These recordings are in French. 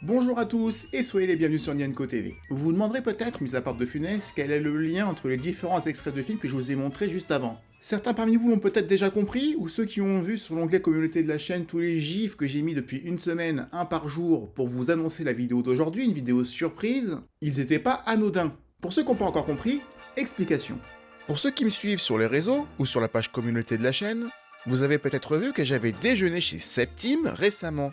Bonjour à tous et soyez les bienvenus sur Nienko TV. Vous vous demanderez peut-être, mis à part De Funès, quel est le lien entre les différents extraits de films que je vous ai montrés juste avant. Certains parmi vous l'ont peut-être déjà compris, ou ceux qui ont vu sur l'onglet communauté de la chaîne tous les gifs que j'ai mis depuis une semaine, un par jour, pour vous annoncer la vidéo d'aujourd'hui, une vidéo surprise, ils étaient pas anodins. Pour ceux qui n'ont pas encore compris, explication. Pour ceux qui me suivent sur les réseaux, ou sur la page communauté de la chaîne, vous avez peut-être vu que j'avais déjeuné chez Septime récemment.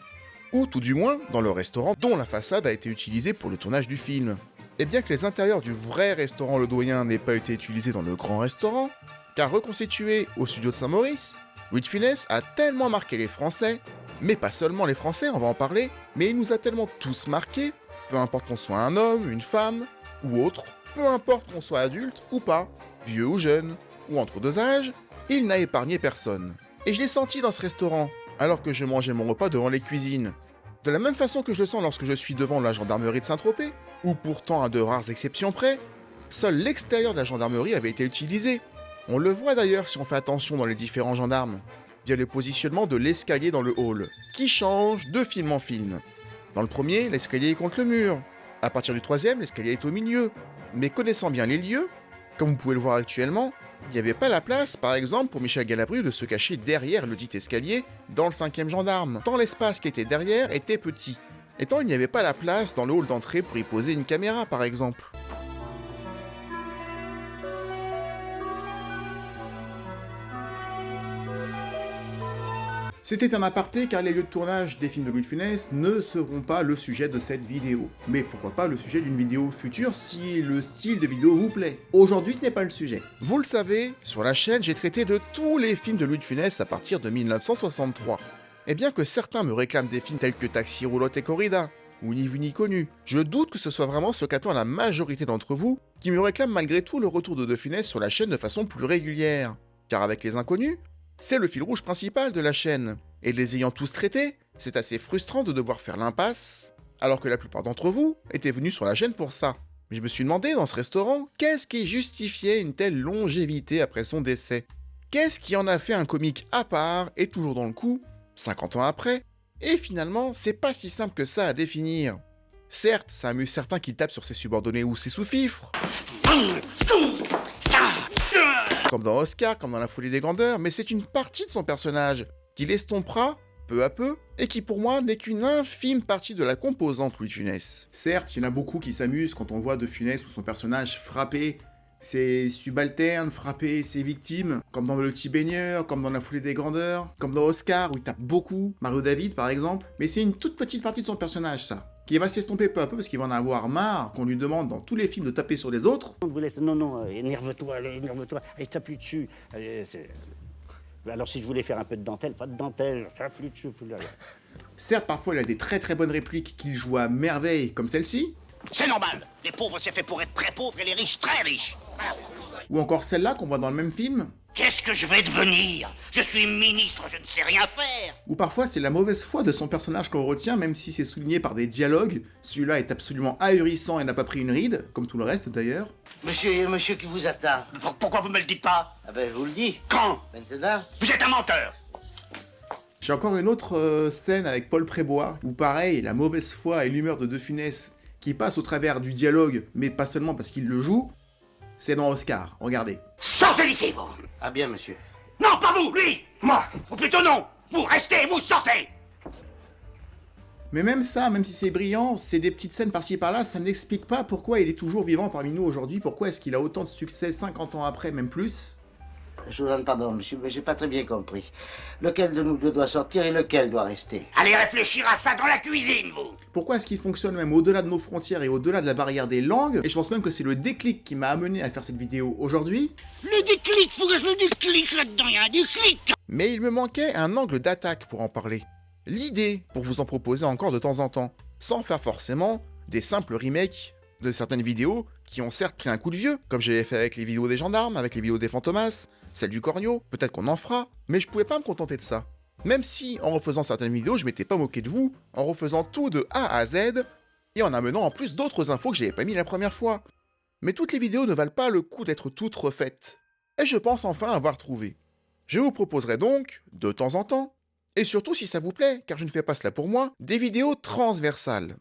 Ou tout du moins dans le restaurant dont la façade a été utilisée pour le tournage du film. Et bien que les intérieurs du vrai restaurant Le Doyen n'aient pas été utilisés dans le grand restaurant, car reconstitué au studio de Saint-Maurice, Louis de Funès a tellement marqué les Français, mais pas seulement les Français, on va en parler, mais il nous a tellement tous marqués, peu importe qu'on soit un homme, une femme, ou autre, peu importe qu'on soit adulte ou pas, vieux ou jeune, ou entre deux âges, il n'a épargné personne. Et je l'ai senti dans ce restaurant, alors que je mangeais mon repas devant les cuisines. De la même façon que je le sens lorsque je suis devant la gendarmerie de Saint-Tropez, où pourtant à de rares exceptions près, seul l'extérieur de la gendarmerie avait été utilisé. On le voit d'ailleurs si on fait attention dans les différents gendarmes, via le positionnement de l'escalier dans le hall, qui change de film en film. Dans le premier, l'escalier est contre le mur. À partir du troisième, l'escalier est au milieu. Mais connaissant bien les lieux, comme vous pouvez le voir actuellement, il n'y avait pas la place, par exemple, pour Michel Galabru de se cacher derrière le dit escalier dans le 5e gendarme, tant l'espace qui était derrière était petit, et tant il n'y avait pas la place dans le hall d'entrée pour y poser une caméra, par exemple. C'était un aparté car les lieux de tournage des films de Louis de Funès ne seront pas le sujet de cette vidéo. Mais pourquoi pas le sujet d'une vidéo future si le style de vidéo vous plaît. Aujourd'hui ce n'est pas le sujet. Vous le savez, sur la chaîne j'ai traité de tous les films de Louis de Funès à partir de 1963. Et bien que certains me réclament des films tels que Taxi, Roulotte et Corrida, ou Ni vu ni connu, je doute que ce soit vraiment ce qu'attend la majorité d'entre vous qui me réclament malgré tout le retour de Funès sur la chaîne de façon plus régulière. Car avec Les Inconnus, c'est le fil rouge principal de la chaîne, et les ayant tous traités, c'est assez frustrant de devoir faire l'impasse, alors que la plupart d'entre vous étaient venus sur la chaîne pour ça. Je me suis demandé dans ce restaurant, qu'est-ce qui justifiait une telle longévité après son décès? Qu'est-ce qui en a fait un comique à part et toujours dans le coup, 50 ans après? Et finalement, c'est pas si simple que ça à définir. Certes, ça amuse certains qui tapent sur ses subordonnés ou ses sous-fifres, comme dans Oscar, comme dans La Folie des Grandeurs, mais c'est une partie de son personnage, qui l'estompera, peu à peu, et qui pour moi n'est qu'une infime partie de la composante Louis de Funès. Certes, il y en a beaucoup qui s'amusent quand on voit De Funès ou son personnage frapper ses subalternes, frapper ses victimes, comme dans Le Petit Baigneur, comme dans La Folie des Grandeurs, comme dans Oscar, où il tape beaucoup, Mario David par exemple, mais c'est une toute petite partie de son personnage ça, qui va s'estomper peu à peu parce qu'il va en avoir marre qu'on lui demande dans tous les films de taper sur les autres. On vous laisse, non, énerve-toi, allez, tape plus dessus. Alors si je voulais faire un peu de dentelle, pas de dentelle, tape plus dessus, Certes, parfois il a des très très bonnes répliques qu'il joue à merveille, comme celle-ci. C'est normal, les pauvres c'est fait pour être très pauvres et les riches très riches. Ou encore celle-là qu'on voit dans le même film. Qu'est-ce que je vais devenir? Je suis ministre, je ne sais rien faire. Ou parfois c'est la mauvaise foi de son personnage qu'on retient, même si c'est souligné par des dialogues. Celui-là est absolument ahurissant et n'a pas pris une ride, comme tout le reste d'ailleurs. Monsieur, il y a monsieur qui vous attend. Pourquoi vous me le dites pas? Ah ben, je vous le dis. Quand? Maintenant. Vous êtes un menteur. J'ai encore une autre scène avec Paul Prébois, où pareil, la mauvaise foi et l'humeur de Funès qui passe au travers du dialogue, mais pas seulement parce qu'il le joue, c'est dans Oscar, regardez. Sortez d'ici, vous. Ah bien, monsieur. Non, pas vous, lui. Moi. Ou plutôt non. Vous restez, vous sortez. Mais même ça, même si c'est brillant, c'est des petites scènes par-ci par-là, ça n'explique pas pourquoi il est toujours vivant parmi nous aujourd'hui, pourquoi est-ce qu'il a autant de succès 50 ans après, même plus. Je vous demande pardon, monsieur, mais j'ai pas très bien compris. Lequel de nous deux doit sortir et lequel doit rester? Allez réfléchir à ça dans la cuisine, vous. Pourquoi est-ce qu'il fonctionne même au-delà de nos frontières et au-delà de la barrière des langues? Et je pense même que c'est le déclic qui m'a amené à faire cette vidéo aujourd'hui. Le déclic, faut que je le déclic là-dedans, il y a un déclic. Mais il me manquait un angle d'attaque pour en parler. L'idée pour vous en proposer encore de temps en temps, sans faire forcément des simples remakes de certaines vidéos qui ont certes pris un coup de vieux, comme j'avais fait avec les vidéos des gendarmes, avec les vidéos des Fantomas, celle du Cornio, peut-être qu'on en fera, mais je pouvais pas me contenter de ça. Même si, en refaisant certaines vidéos, je m'étais pas moqué de vous, en refaisant tout de A à Z, et en amenant en plus d'autres infos que j'avais pas mis la première fois. Mais toutes les vidéos ne valent pas le coup d'être toutes refaites. Et je pense enfin avoir trouvé. Je vous proposerai donc, de temps en temps, et surtout si ça vous plaît, car je ne fais pas cela pour moi, des vidéos transversales.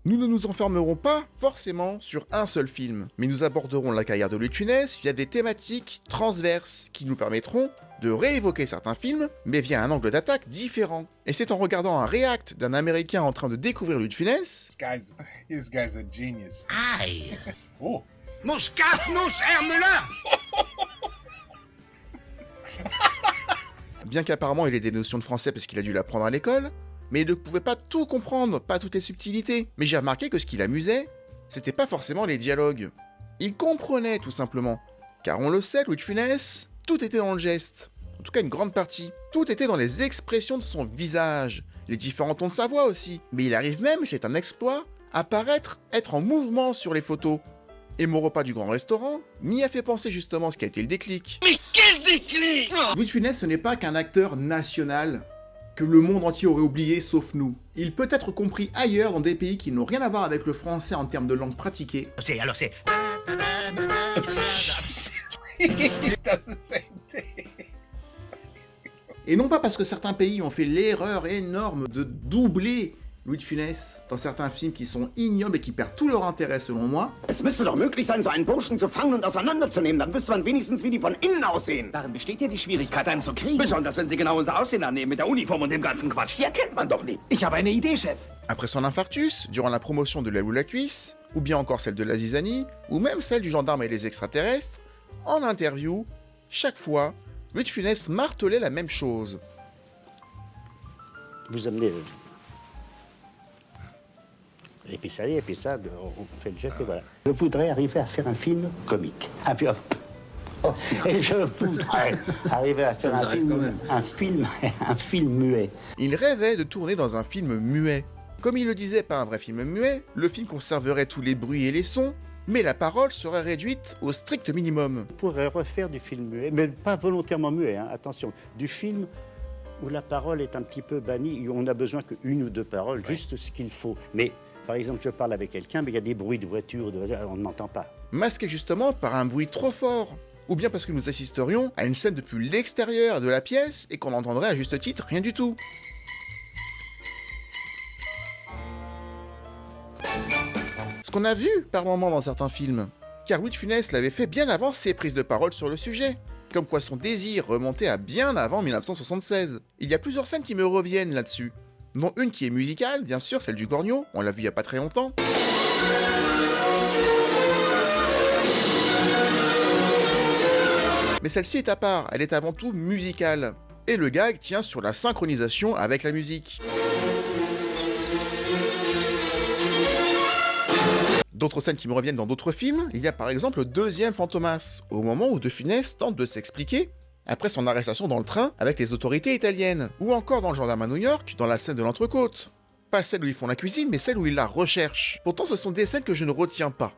Nous ne nous enfermerons pas forcément sur un seul film, mais nous aborderons la carrière de Louis de Funès via des thématiques transverses qui nous permettront de réévoquer certains films, mais via un angle d'attaque différent. Et c'est en regardant un react d'un Américain en train de découvrir Louis de Funès This guy's a genius. Aïe. Oh. Mouscafnous Hermelin. bien qu'apparemment il ait des notions de français parce qu'il a dû l'apprendre à l'école, mais il ne pouvait pas tout comprendre, pas toutes les subtilités. Mais j'ai remarqué que ce qui l'amusait, c'était pas forcément les dialogues. Il comprenait tout simplement. Car on le sait, Louis de Funès, tout était dans le geste. En tout cas une grande partie. Tout était dans les expressions de son visage, les différents tons de sa voix aussi. Mais il arrive même, c'est un exploit, à paraître être en mouvement sur les photos. Et mon repas du grand restaurant m'y a fait penser justement ce qui a été le déclic. Mais quel déclic! Louis de Funès, ce n'est pas qu'un acteur national que le monde entier aurait oublié sauf nous. Il peut être compris ailleurs dans des pays qui n'ont rien à voir avec le français en termes de langue pratiquée. Alors c'est... He does the same thing. Et non pas parce que certains pays ont fait l'erreur énorme de doubler Louis de Funès dans certains films qui sont ignobles et qui perdent tout leur intérêt selon moi. Es müsste doch möglich sein, so einen Burschen zu fangen und auseinanderzunehmen. Dann wüsste man wenigstens, wie die von innen aussehen. Darin besteht ja die Schwierigkeit, einen zu kriegen. Besonders, wenn Sie genau unser Aussehen annehmen, mit der Uniform und dem ganzen Quatsch. Die erkennt man doch nicht. Ich habe eine Idee, Chef. Après son infarctus, durant la promotion de L'aile ou la cuisse, ou bien encore celle de la zizanie, ou même celle du gendarme et des extraterrestres, en interview, chaque fois, Louis de Funès martelait la même chose. Vous amenez... Et puis ça y est, et puis ça, on fait le geste et voilà. Je voudrais arriver à faire un film comique. Ah, puis hop. Et je voudrais arriver à faire un film muet. Il rêvait de tourner dans un film muet. Comme il le disait, pas un vrai film muet, le film conserverait tous les bruits et les sons, mais la parole serait réduite au strict minimum. On pourrait refaire du film muet, mais pas volontairement muet, hein, attention. Du film où la parole est un petit peu bannie, où on n'a besoin qu'une ou deux paroles, juste ce qu'il faut. Mais par exemple, je parle avec quelqu'un, mais il y a des bruits de voiture, on ne m'entend pas. Masqué justement par un bruit trop fort, ou bien parce que nous assisterions à une scène depuis l'extérieur de la pièce et qu'on entendrait à juste titre rien du tout. Ce qu'on a vu par moments dans certains films, car Louis de Funès l'avait fait bien avant ses prises de parole sur le sujet, comme quoi son désir remontait à bien avant 1976. Il y a plusieurs scènes qui me reviennent là-dessus, dont une qui est musicale, bien sûr, celle du Cornio, on l'a vu il y a pas très longtemps. Mais celle-ci est à part, elle est avant tout musicale. Et le gag tient sur la synchronisation avec la musique. D'autres scènes qui me reviennent dans d'autres films, il y a par exemple le deuxième Fantomas, au moment où De Funès tente de s'expliquer après son arrestation dans le train avec les autorités italiennes, ou encore dans Le Gendarme à New York, dans la scène de l'entrecôte. Pas celle où ils font la cuisine, mais celle où ils la recherchent. Pourtant ce sont des scènes que je ne retiens pas.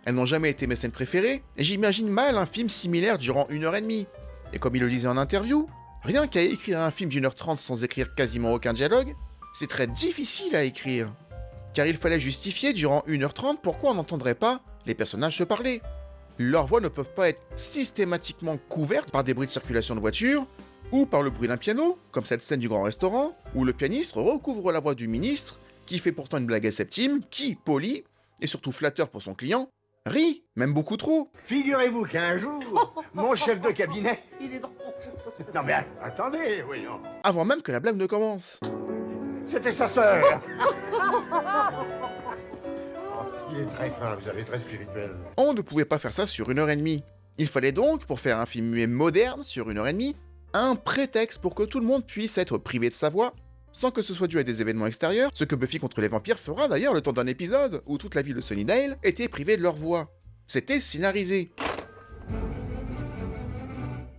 Elles n'ont jamais été mes scènes préférées, et j'imagine mal un film similaire durant 1h30. Et comme il le disait en interview, rien qu'à écrire un film d'1h30 sans écrire quasiment aucun dialogue, c'est très difficile à écrire. Car il fallait justifier durant 1h30 pourquoi on n'entendrait pas les personnages se parler. Leurs voix ne peuvent pas être systématiquement couvertes par des bruits de circulation de voiture, ou par le bruit d'un piano, comme cette scène du grand restaurant, où le pianiste recouvre la voix du ministre, qui fait pourtant une blague acceptime, qui, poli, et surtout flatteur pour son client, rit, même beaucoup trop. Figurez-vous qu'un jour, mon chef de cabinet... Non mais attendez, voyons. Avant même que la blague ne commence. C'était sa sœur. Il est très fin, vous savez, très spirituel. On ne pouvait pas faire ça sur 1h30. Il fallait donc, pour faire un film muet moderne sur 1h30, un prétexte pour que tout le monde puisse être privé de sa voix, sans que ce soit dû à des événements extérieurs, ce que Buffy contre les vampires fera d'ailleurs le temps d'un épisode où toute la ville de Sunnydale était privée de leur voix. C'était scénarisé.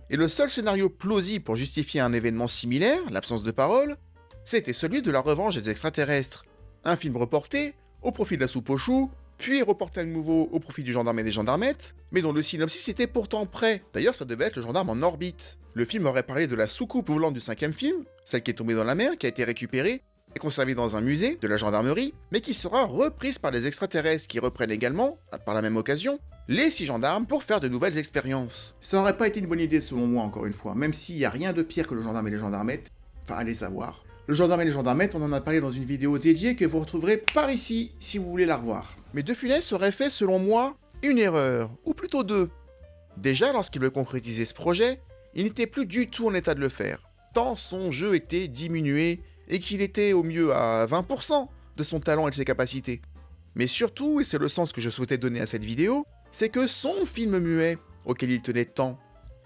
Et le seul scénario plausible pour justifier un événement similaire, l'absence de parole, c'était celui de la revanche des extraterrestres. Un film reporté, au profit de la soupe aux choux, puis reporté à nouveau au profit du gendarme et des gendarmettes, mais dont le synopsis était pourtant prêt. D'ailleurs, ça devait être le gendarme en orbite. Le film aurait parlé de la soucoupe volante du 5e film, celle qui est tombée dans la mer, qui a été récupérée et conservée dans un musée de la gendarmerie, mais qui sera reprise par les extraterrestres qui reprennent également, par la même occasion, les 6 gendarmes pour faire de nouvelles expériences. Ça aurait pas été une bonne idée selon moi, encore une fois, même s'il y a rien de pire que le gendarme et les gendarmettes, enfin allez savoir. Le gendarme et les gendarmettes, on en a parlé dans une vidéo dédiée que vous retrouverez par ici si vous voulez la revoir. Mais De Funès aurait fait, selon moi, une erreur, ou plutôt deux. Déjà, lorsqu'il veut concrétiser ce projet, il n'était plus du tout en état de le faire, tant son jeu était diminué et qu'il était au mieux à 20% de son talent et de ses capacités. Mais surtout, et c'est le sens que je souhaitais donner à cette vidéo, c'est que son film muet, auquel il tenait tant,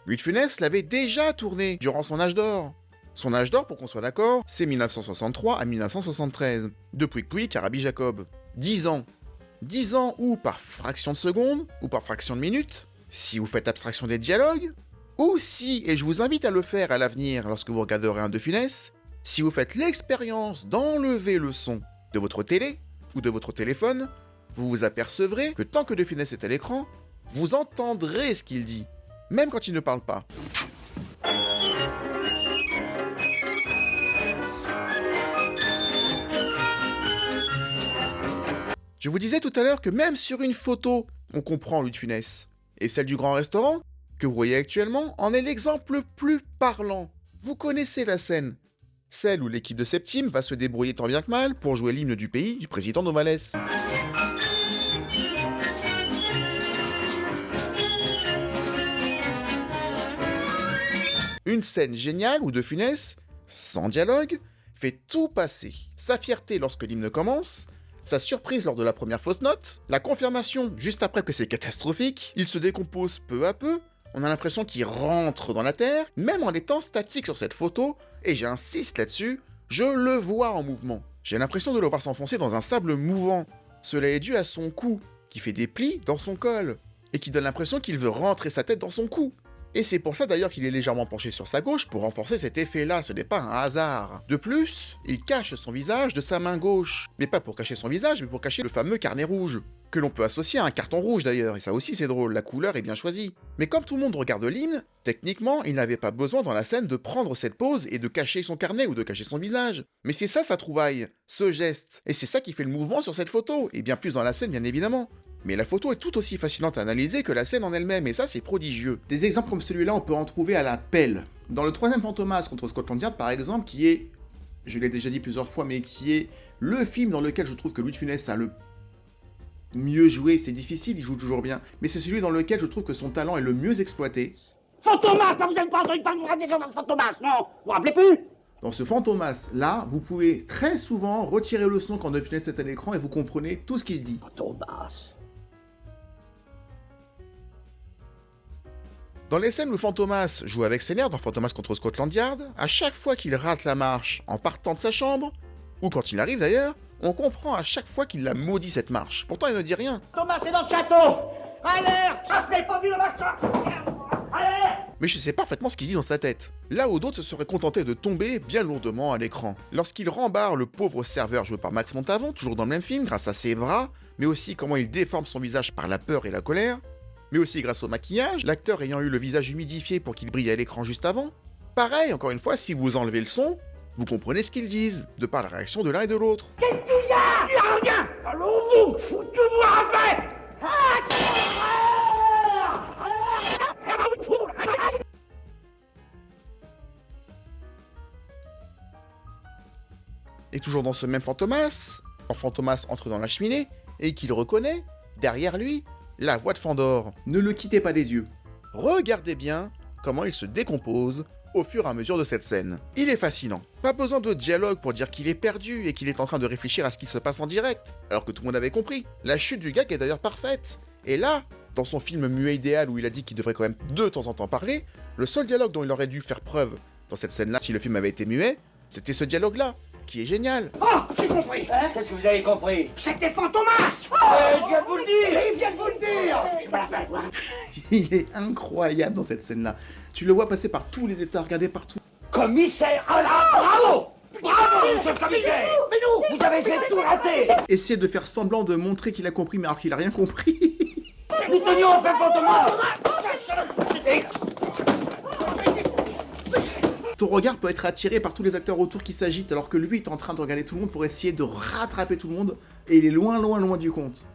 Louis de Funès l'avait déjà tourné durant son âge d'or. Son âge d'or, pour qu'on soit d'accord, c'est 1963 à 1973, de Pouic Pouic à Rabbi Jacob. 10 ans. 10 ans où, par fraction de seconde, ou par fraction de minute, si vous faites abstraction des dialogues, ou si, et je vous invite à le faire à l'avenir lorsque vous regarderez un De Funès, si vous faites l'expérience d'enlever le son de votre télé ou de votre téléphone, vous vous apercevrez que tant que De Funès est à l'écran, vous entendrez ce qu'il dit, même quand il ne parle pas. Je vous disais tout à l'heure que même sur une photo, on comprend Louis de Funès. Et celle du grand restaurant, que vous voyez actuellement, en est l'exemple le plus parlant. Vous connaissez la scène. Celle où l'équipe de Septime va se débrouiller tant bien que mal pour jouer l'hymne du pays du président Novales. Une scène géniale où De Funès, sans dialogue, fait tout passer. Sa fierté lorsque l'hymne commence, sa surprise lors de la première fausse note, la confirmation juste après que c'est catastrophique, il se décompose peu à peu, on a l'impression qu'il rentre dans la terre, même en étant statique sur cette photo, et j'insiste là-dessus, je le vois en mouvement. J'ai l'impression de le voir s'enfoncer dans un sable mouvant. Cela est dû à son cou, qui fait des plis dans son col, et qui donne l'impression qu'il veut rentrer sa tête dans son cou. Et c'est pour ça d'ailleurs qu'il est légèrement penché sur sa gauche pour renforcer cet effet-là, ce n'est pas un hasard. De plus, il cache son visage de sa main gauche. Mais pas pour cacher son visage, mais pour cacher le fameux carnet rouge. Que l'on peut associer à un carton rouge d'ailleurs, et ça aussi c'est drôle, la couleur est bien choisie. Mais comme tout le monde regarde l'hymne, techniquement, il n'avait pas besoin dans la scène de prendre cette pose et de cacher son carnet ou de cacher son visage. Mais c'est ça sa trouvaille, ce geste. Et c'est ça qui fait le mouvement sur cette photo, et bien plus dans la scène bien évidemment. Mais la photo est tout aussi fascinante à analyser que la scène en elle-même, et ça c'est prodigieux. Des exemples comme celui-là, on peut en trouver à la pelle. Dans le 3e Fantomas contre Scotland Yard par exemple, qui est, je l'ai déjà dit plusieurs fois, mais qui est le film dans lequel je trouve que Louis de Funès a le mieux joué, c'est difficile, il joue toujours bien, mais c'est celui dans lequel je trouve que son talent est le mieux exploité. Fantomas, vous n'avez pas entendu parler de Fantomas, non? Vous vous rappelez plus? Dans ce Fantomas-là, vous pouvez très souvent retirer le son quand De Funès est à l'écran et vous comprenez tout ce qui se dit. Fantomas. Dans les scènes où Fantomas joue avec ses nerfs dans Fantomas contre Scotland Yard, à chaque fois qu'il rate la marche en partant de sa chambre, ou quand il arrive d'ailleurs, on comprend à chaque fois qu'il la maudit cette marche. Pourtant il ne dit rien. Thomas est dans le château. Alerte, chassez pas vu le machin. Allez. Mais je sais parfaitement ce qu'il dit dans sa tête. Là où d'autres se seraient contentés de tomber bien lourdement à l'écran. Lorsqu'il rembarre le pauvre serveur joué par Max Montavon, toujours dans le même film, grâce à ses bras, mais aussi comment il déforme son visage par la peur et la colère, mais aussi grâce au maquillage, l'acteur ayant eu le visage humidifié pour qu'il brille à l'écran juste avant. Pareil, encore une fois, si vous enlevez le son, vous comprenez ce qu'ils disent, de par la réaction de l'un et de l'autre. Qu'est-ce qu'il y a? Il y a rien. Allons-vous, foutez-vous en paix. Et toujours dans ce même Fantomas, quand Fantomas entre dans la cheminée, et qu'il reconnaît, derrière lui, la voix de Fandor. Ne le quittez pas des yeux. Regardez bien comment il se décompose au fur et à mesure de cette scène. Il est fascinant. Pas besoin de dialogue pour dire qu'il est perdu et qu'il est en train de réfléchir à ce qui se passe en direct, alors que tout le monde avait compris. La chute du gag est d'ailleurs parfaite. Et là, Dans son film muet idéal où il a dit qu'il devrait quand même de temps en temps parler, le seul dialogue dont il aurait dû faire preuve dans cette scène-là, si le film avait été muet, c'était ce dialogue-là, qui est génial. Oh, j'ai compris. Qu'est-ce que vous avez compris? C'était Fantomas. Je viens de vous le dire. Il vient de vous le dire. Je vais la faire voir. Il est incroyable dans cette scène-là. Tu le vois passer par tous les états, regarder partout. Commissaire, ah là, bravo. Bravo, monsieur le commissaire. Mais nous, vous avez fait tout rater. Essayer de faire semblant de montrer qu'il a compris, mais alors qu'il a rien compris. Nous tenions à faire Fantomas. Et Ton regard peut être attiré par tous les acteurs autour qui s'agitent, alors que lui est en train de regarder tout le monde pour essayer de rattraper tout le monde, et il est loin, loin, loin du compte.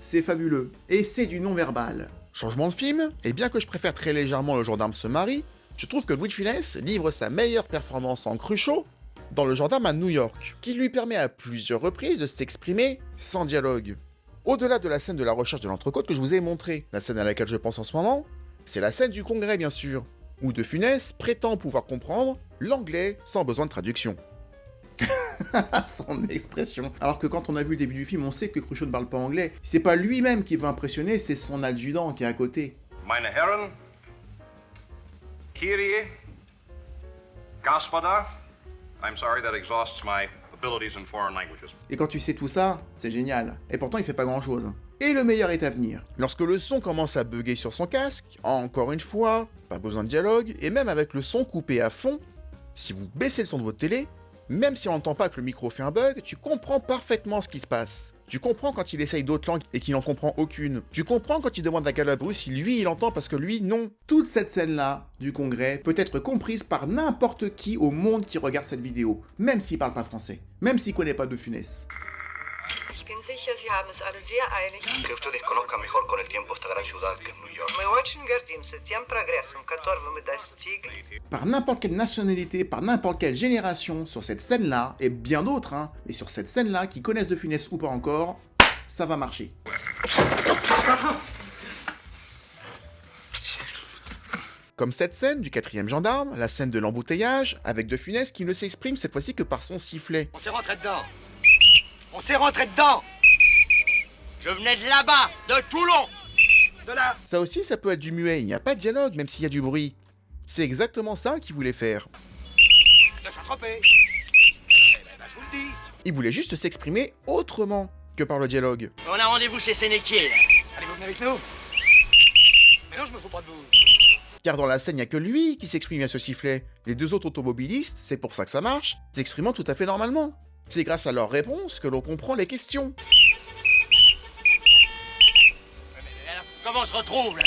C'est fabuleux. Et c'est du non-verbal. Changement de film, et bien que je préfère très légèrement Le Gendarme se marie, je trouve que Louis de Funès livre sa meilleure performance en Cruchot dans Le Gendarme à New York, qui lui permet à plusieurs reprises de s'exprimer sans dialogue. Au-delà de la scène de la recherche de l'entrecôte que je vous ai montrée, la scène à laquelle je pense en ce moment, c'est la scène du Congrès bien sûr, où De Funès prétend pouvoir comprendre l'anglais sans besoin de traduction. Son expression. Alors que quand on a vu le début du film, on sait que Cruchot ne parle pas anglais. C'est pas lui-même qui veut impressionner, c'est son adjudant qui est à côté. Meine Herren, Kyrie, Gospoda, I'm sorry that exhausts my abilities in foreign languages. Et quand tu sais tout ça, c'est génial. Et pourtant, il fait pas grand-chose. Et le meilleur est à venir. Lorsque le son commence à bugger sur son casque, encore une fois, pas besoin de dialogue, et même avec le son coupé à fond, si vous baissez le son de votre télé, même si on n'entend pas que le micro fait un bug, tu comprends parfaitement ce qui se passe. Tu comprends quand il essaye d'autres langues et qu'il n'en comprend aucune. Tu comprends quand il demande à Galabru si lui il entend parce que lui non. Toute cette scène-là du congrès peut être comprise par n'importe qui au monde qui regarde cette vidéo, même s'il parle pas français, même s'il connaît pas De Funès. Ich bin sicher, Sie haben es alle sehr eilig. Que ustedes conozcan mejor con el tiempo esta gran ciudad que es New York. Мы очень гордимся тем прогрессом, которого мы достигли. Par n'importe quelle nationalité, par n'importe quelle génération, sur cette scène-là, et bien d'autres, hein, mais sur cette scène-là, qui connaissent De Funès ou pas encore, ça va marcher. Comme cette scène du 4e gendarme, la scène de l'embouteillage, avec De Funès qui ne s'exprime cette fois-ci que par son sifflet. On s'est rentré dedans. On s'est rentré dedans. Je venais de là-bas, de Toulon. De là. Ça aussi, ça peut être du muet, il n'y a pas de dialogue, même s'il y a du bruit. C'est exactement ça qu'il voulait faire. De Saint-Tropez. Je vous le dis. Il voulait juste s'exprimer autrement que par le dialogue. On a rendez-vous chez Sénéquier, là. Allez, vous venez avec nous. Mais non, je me fous pas de vous. Car dans la scène, il n'y a que lui qui s'exprime à ce sifflet. Les deux autres automobilistes, c'est pour ça que ça marche, s'expriment tout à fait normalement. C'est grâce à leurs réponses que l'on comprend les questions. Mais alors, comment on se retrouve, là?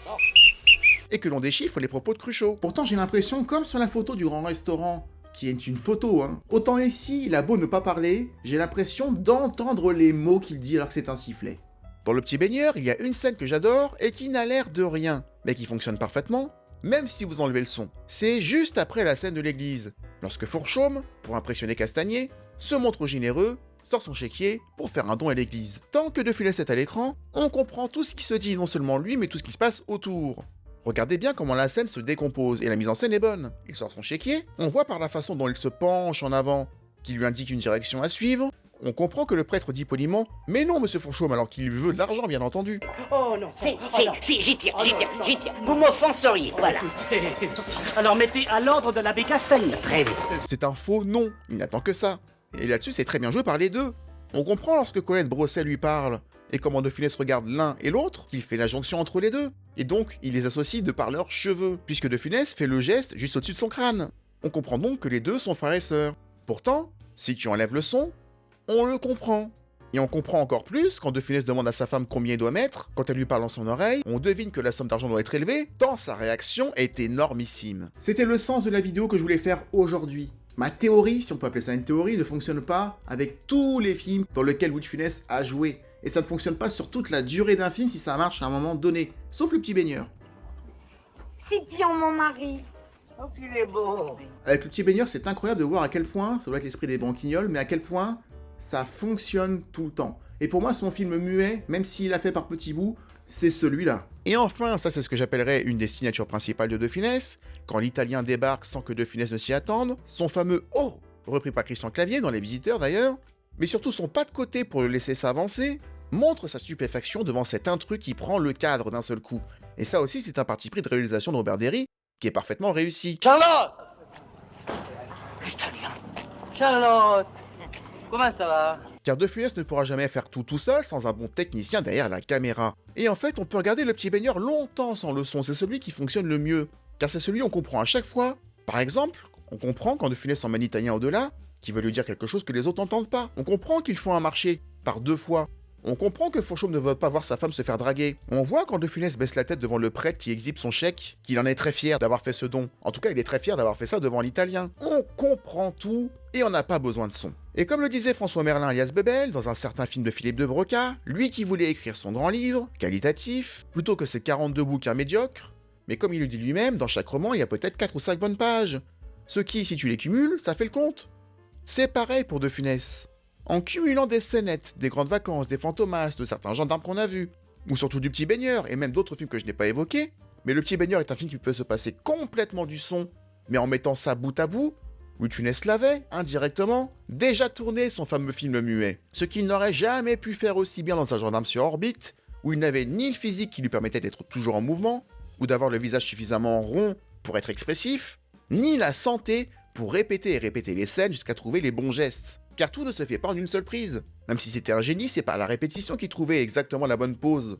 Bon. Et que l'on déchiffre les propos de Cruchot. Pourtant, j'ai l'impression, comme sur la photo du grand restaurant, qui est une photo, hein, autant ici, il a beau ne pas parler, j'ai l'impression d'entendre les mots qu'il dit alors que c'est un sifflet. Dans Le Petit Baigneur, il y a une scène que j'adore et qui n'a l'air de rien, mais qui fonctionne parfaitement, même si vous enlevez le son. C'est juste après la scène de l'église, lorsque Fourchaume, pour impressionner Castagnier, se montre généreux, sort son chéquier pour faire un don à l'église. Tant que De Funès est à l'écran, on comprend tout ce qui se dit, non seulement lui, mais tout ce qui se passe autour. Regardez bien comment la scène se décompose, et la mise en scène est bonne. Il sort son chéquier, on voit par la façon dont il se penche en avant, qui lui indique une direction à suivre, on comprend que le prêtre dit poliment « Mais non, monsieur Fourchaume, alors qu'il veut de l'argent, bien entendu !» Oh non. Si, j'y tiens. Vous m'offenseriez, voilà. Alors mettez à l'ordre de l'abbé Castagne. Très bien. C'est un faux non, il n'attend que ça. Et là-dessus, c'est très bien joué par les deux. On comprend lorsque Colette Brosset lui parle, et comment De Funès regarde l'un et l'autre, qu'il fait la jonction entre les deux. Et donc, il les associe de par leurs cheveux, puisque De Funès fait le geste juste au-dessus de son crâne. On comprend donc que les deux sont frères et sœurs. Pourtant, si tu enlèves le son, on le comprend. Et on comprend encore plus quand De Funès demande à sa femme combien il doit mettre, quand elle lui parle dans son oreille, on devine que la somme d'argent doit être élevée, tant sa réaction est énormissime. C'était le sens de la vidéo que je voulais faire aujourd'hui. Ma théorie, si on peut appeler ça une théorie, ne fonctionne pas avec tous les films dans lesquels Louis de Funès a joué. Et ça ne fonctionne pas sur toute la durée d'un film si ça marche à un moment donné. Sauf Le Petit Baigneur. C'est bien mon mari. Oh, qu'il est beau. Avec Le Petit Baigneur, c'est incroyable de voir à quel point, ça doit être l'esprit des branquignoles, mais à quel point ça fonctionne tout le temps. Et pour moi, son film muet, même s'il l'a fait par petits bouts, c'est celui-là. Et enfin, ça c'est ce que j'appellerais une des signatures principales de Funès, quand l'Italien débarque sans que De Funès ne s'y attende, son fameux « Oh !» repris par Christian Clavier dans Les Visiteurs d'ailleurs, mais surtout son pas de côté pour le laisser s'avancer, montre sa stupéfaction devant cet intrus qui prend le cadre d'un seul coup. Et ça aussi, c'est un parti pris de réalisation de Robert Derry, qui est parfaitement réussi. Charlotte! Charlotte! Comment ça va? Car De Funès ne pourra jamais faire tout seul sans un bon technicien derrière la caméra. Et en fait, on peut regarder Le Petit Baigneur longtemps sans le son, c'est celui qui fonctionne le mieux. Car c'est celui qu'on comprend à chaque fois. Par exemple, on comprend quand De Funès emmène l'italien au-delà, qui veut lui dire quelque chose que les autres n'entendent pas. On comprend qu'ils font un marché, par 2 fois. On comprend que Fauchaume ne veut pas voir sa femme se faire draguer. On voit quand De Funès baisse la tête devant le prêtre qui exhibe son chèque, qu'il en est très fier d'avoir fait ce don. En tout cas, il est très fier d'avoir fait ça devant l'italien. On comprend tout, et on n'a pas besoin de son. Et comme le disait François Merlin alias Bebel, dans un certain film de Philippe de Broca, lui qui voulait écrire son grand livre, qualitatif, plutôt que ses 42 bouquins médiocres, mais comme il le dit lui-même, dans chaque roman, il y a peut-être 4 ou 5 bonnes pages. Ce qui, si tu les cumules, ça fait le compte. C'est pareil pour De Funès. En cumulant des scénettes, des grandes vacances, des fantomas, de certains gendarmes qu'on a vus, ou surtout du Petit Baigneur, et même d'autres films que je n'ai pas évoqués, mais Le Petit Baigneur est un film qui peut se passer complètement du son, mais en mettant ça bout à bout, Louis de Funès l'avait, indirectement, déjà tourné son fameux film muet. Ce qu'il n'aurait jamais pu faire aussi bien dans Un gendarme sur orbite, où il n'avait ni le physique qui lui permettait d'être toujours en mouvement, ou d'avoir le visage suffisamment rond pour être expressif, ni la santé pour répéter et répéter les scènes jusqu'à trouver les bons gestes. Car tout ne se fait pas en une seule prise. Même si c'était un génie, c'est par la répétition qu'il trouvait exactement la bonne pose.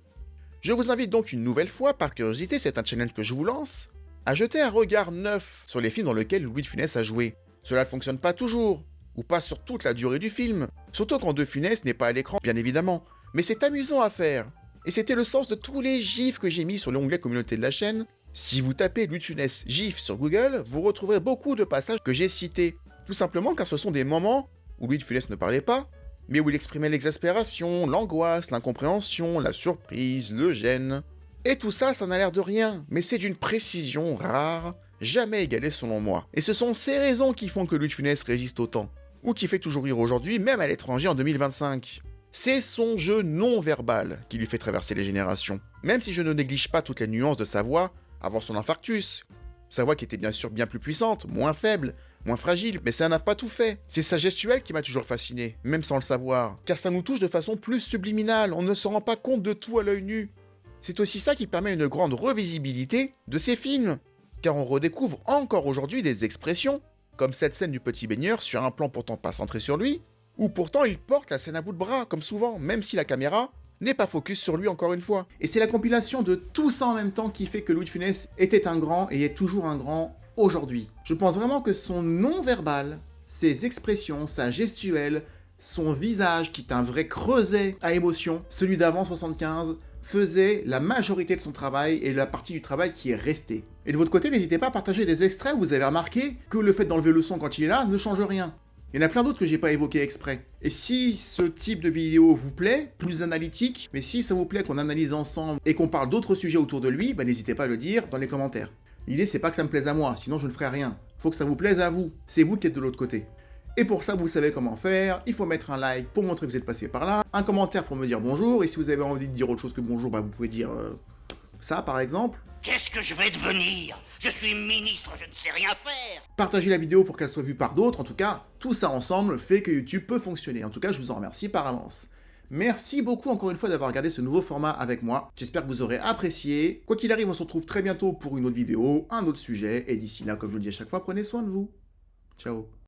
Je vous invite donc une nouvelle fois, par curiosité, c'est un challenge que je vous lance, à jeter un regard neuf sur les films dans lesquels Louis de Funès a joué. Cela ne fonctionne pas toujours, ou pas sur toute la durée du film, surtout quand De Funès n'est pas à l'écran, bien évidemment. Mais c'est amusant à faire. Et c'était le sens de tous les gifs que j'ai mis sur l'onglet communauté de la chaîne. Si vous tapez Louis de Funès gif sur Google, vous retrouverez beaucoup de passages que j'ai cités. Tout simplement car ce sont des moments où Louis de Funès ne parlait pas, mais où il exprimait l'exaspération, l'angoisse, l'incompréhension, la surprise, le gêne. Et tout ça, ça n'a l'air de rien, mais c'est d'une précision rare, jamais égalée selon moi. Et ce sont ces raisons qui font que Louis de Funès résiste autant, ou qui fait toujours rire aujourd'hui, même à l'étranger en 2025. C'est son jeu non-verbal qui lui fait traverser les générations. Même si je ne néglige pas toutes les nuances de sa voix avant son infarctus. Sa voix qui était bien sûr bien plus puissante, moins faible, moins fragile, mais ça n'a pas tout fait. C'est sa gestuelle qui m'a toujours fasciné, même sans le savoir, car ça nous touche de façon plus subliminale, on ne se rend pas compte de tout à l'œil nu. C'est aussi ça qui permet une grande revisibilité de ces films, car on redécouvre encore aujourd'hui des expressions, comme cette scène du Petit Baigneur sur un plan pourtant pas centré sur lui, où pourtant il porte la scène à bout de bras, comme souvent, même si la caméra n'est pas focus sur lui encore une fois. Et c'est la compilation de tout ça en même temps qui fait que Louis de Funès était un grand et est toujours un grand aujourd'hui. Je pense vraiment que son non-verbal, ses expressions, sa gestuelle, son visage qui est un vrai creuset à émotion, celui d'avant 75, faisait la majorité de son travail et la partie du travail qui est restée. Et de votre côté, n'hésitez pas à partager des extraits où vous avez remarqué que le fait d'enlever le son quand il est là ne change rien. Il y en a plein d'autres que j'ai pas évoqués exprès. Et si ce type de vidéo vous plaît, plus analytique, mais si ça vous plaît qu'on analyse ensemble et qu'on parle d'autres sujets autour de lui, bah n'hésitez pas à le dire dans les commentaires. L'idée c'est pas que ça me plaise à moi, sinon je ne ferai rien. Faut que ça vous plaise à vous, c'est vous qui êtes de l'autre côté. Et pour ça, vous savez comment faire, il faut mettre un like pour montrer que vous êtes passé par là, un commentaire pour me dire bonjour, et si vous avez envie de dire autre chose que bonjour, bah vous pouvez dire ça par exemple. Qu'est-ce que je vais devenir? Je suis ministre, je ne sais rien faire. Partagez la vidéo pour qu'elle soit vue par d'autres, en tout cas, tout ça ensemble fait que YouTube peut fonctionner. En tout cas, je vous en remercie par avance. Merci beaucoup encore une fois d'avoir regardé ce nouveau format avec moi. J'espère que vous aurez apprécié. Quoi qu'il arrive, on se retrouve très bientôt pour une autre vidéo, un autre sujet, et d'ici là, comme je vous le dis à chaque fois, prenez soin de vous. Ciao.